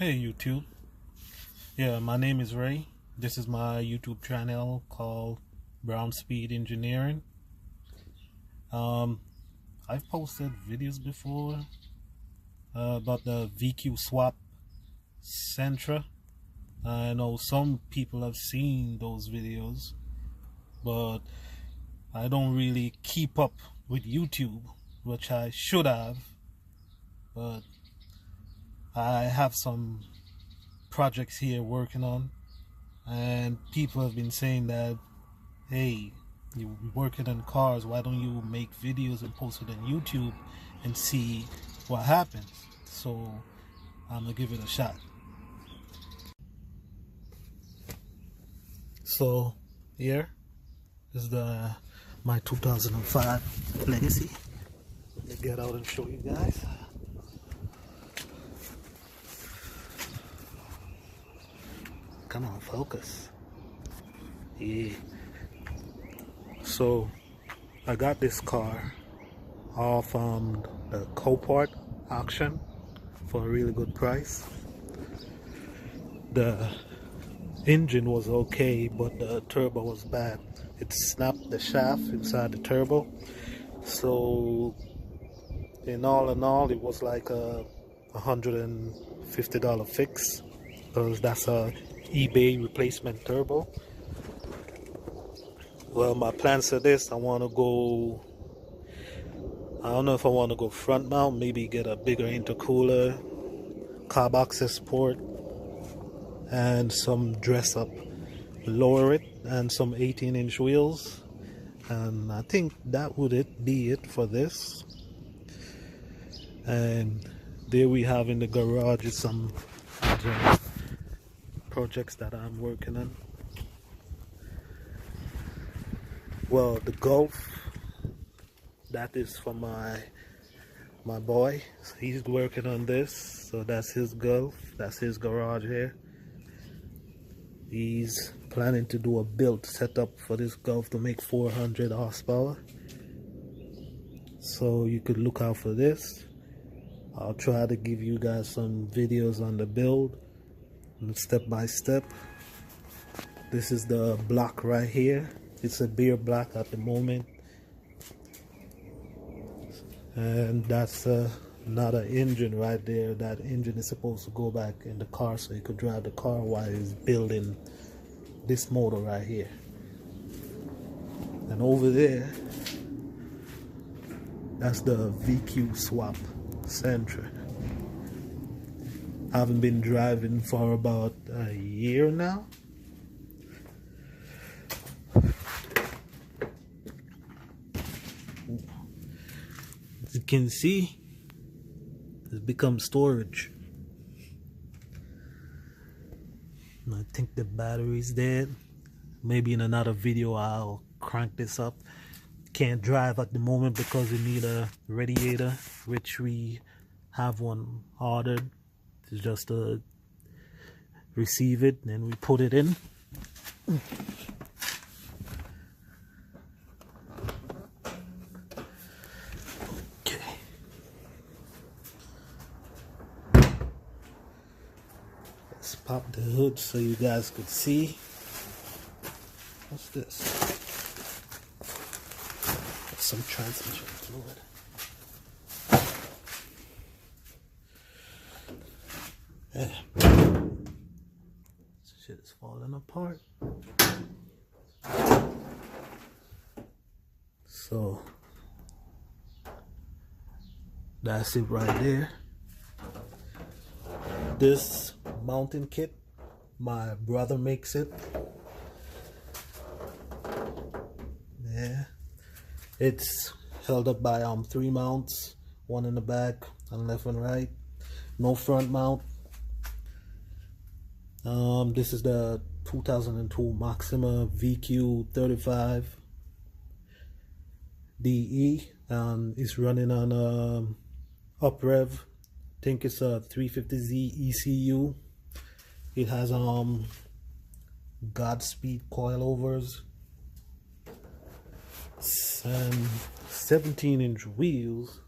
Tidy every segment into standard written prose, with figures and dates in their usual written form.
Hey YouTube. Yeah, my name is Ray. This is my YouTube channel called Brown Speed Engineering. I've posted videos before about the VQ swap Sentra. I know some people have seen those videos, but I don't really keep up with YouTube, which I should have, but I have some projects here working on, and people have been saying that, hey, you're working on cars, why don't you make videos and post it on YouTube and see what happens? So I'm gonna give it a shot. So here is my 2005 Legacy. Let me get out and show you guys. Come on, focus. Yeah. So I got this car off the Copart auction for a really good price. The engine was okay, but the turbo was bad. It snapped the shaft inside the turbo. So in all, it was like a $150 fix, because that's a eBay replacement turbo. Well, my plans for this, I don't know if I want to go front mount, maybe get a bigger intercooler, carb access port, and some dress up, lower it, and some 18-inch wheels. And I think that would be it for this. And there we have in the garage is some other projects that I'm working on. Well, the Golf, that is for my boy. He's working on this, so that's his Golf. That's his garage here. He's planning to do a build setup for this Golf to make 400 horsepower. So you could look out for this. I'll try to give you guys some videos on the build, step by step. This is the block right here. It's a beer black at the moment, and that's not an engine right there. That engine is supposed to go back in the car so you could drive the car while it's building this motor right here. And over there, that's the VQ swap Sentra. I haven't been driving for about a year now. As you can see, it's become storage. I think the battery's dead. Maybe in another video I'll crank this up. Can't drive at the moment because we need a radiator, which we have one ordered. It's just to receive it, and we put it in. Let's pop the hood so you guys could see. What's this? That's some transmission fluid. Yeah. This shit is falling apart. So that's it right there. This mounting kit, my brother makes it. Yeah, it's held up by 3 mounts, one in the back and left and right. No front mount. This is the 2002 Maxima vq35 DE, and it's running on up rev. I think it's a 350Z ECU. It has Godspeed coilovers and 17-inch wheels,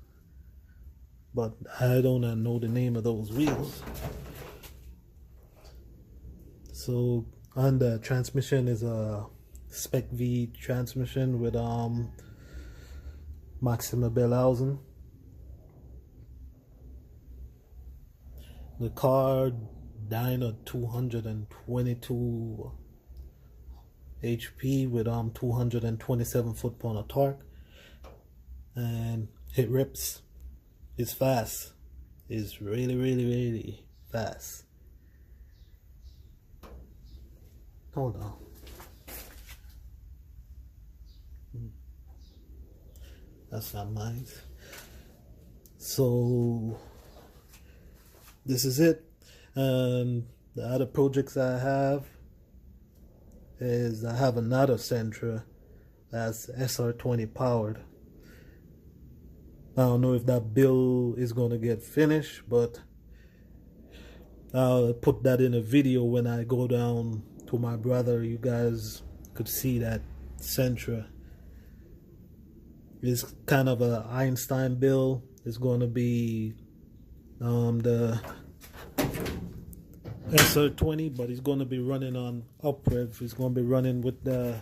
but I don't know the name of those wheels. So on the transmission is a Spec V transmission with maximum bell housing. The car dying at 222 HP with 227 foot-pound of torque, and it rips. It's fast. It's really fast. Hold on. That's not mine. So this is it. The other projects I have is I have another Sentra that's SR20 powered. I don't know if that build is gonna get finished, but I'll put that in a video when I go down to my brother. You guys could see that Sentra. It's kind of a Einstein build. It's gonna be the SR20, but it's going to be running on up rev. It's going to be running with the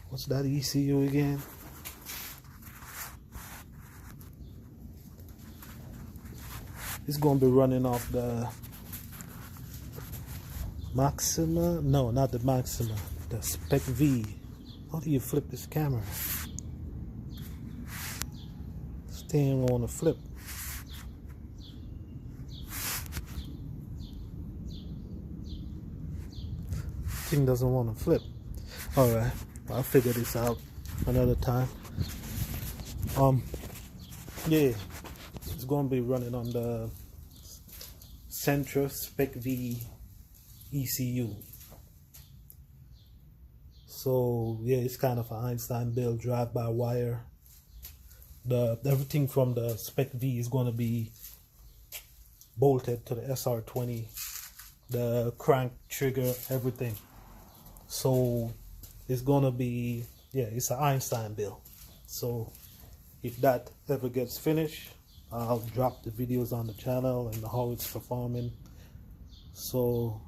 what's that ECU again? It's going to be running off the Maxima. No, not the Maxima. The Spec V. How do you flip this camera? Thing on the flip. Thing doesn't want to flip. Alright, I'll figure this out another time. Yeah, it's gonna be running on the Sentra Spec V ECU. So yeah, it's kind of an Einstein build, drive by wire. Everything from the Spec V is going to be bolted to the SR20, the crank, trigger, everything. So it's going to be, yeah, it's an Einstein build. So if that ever gets finished, I'll drop the videos on the channel and how it's performing. So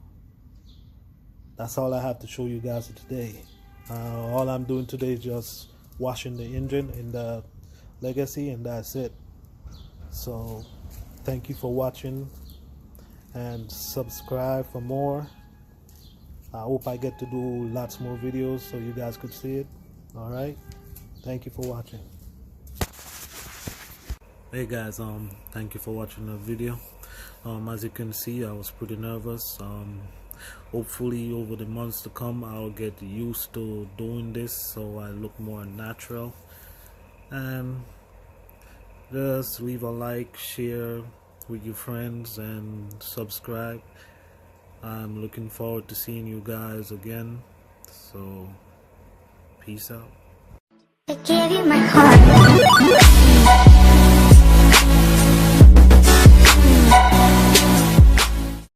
that's all I have to show you guys today. All I'm doing today is just washing the engine in the Legacy, and that's it. So thank you for watching, and subscribe for more. I hope I get to do lots more videos so you guys could see it. Alright, thank you for watching. Hey guys, thank you for watching the video. As you can see, I was pretty nervous. Hopefully over the months to come I'll get used to doing this so I look more natural. And just leave a like, share with your friends, and subscribe. I'm looking forward to seeing you guys again. So peace out. I gave you my heart.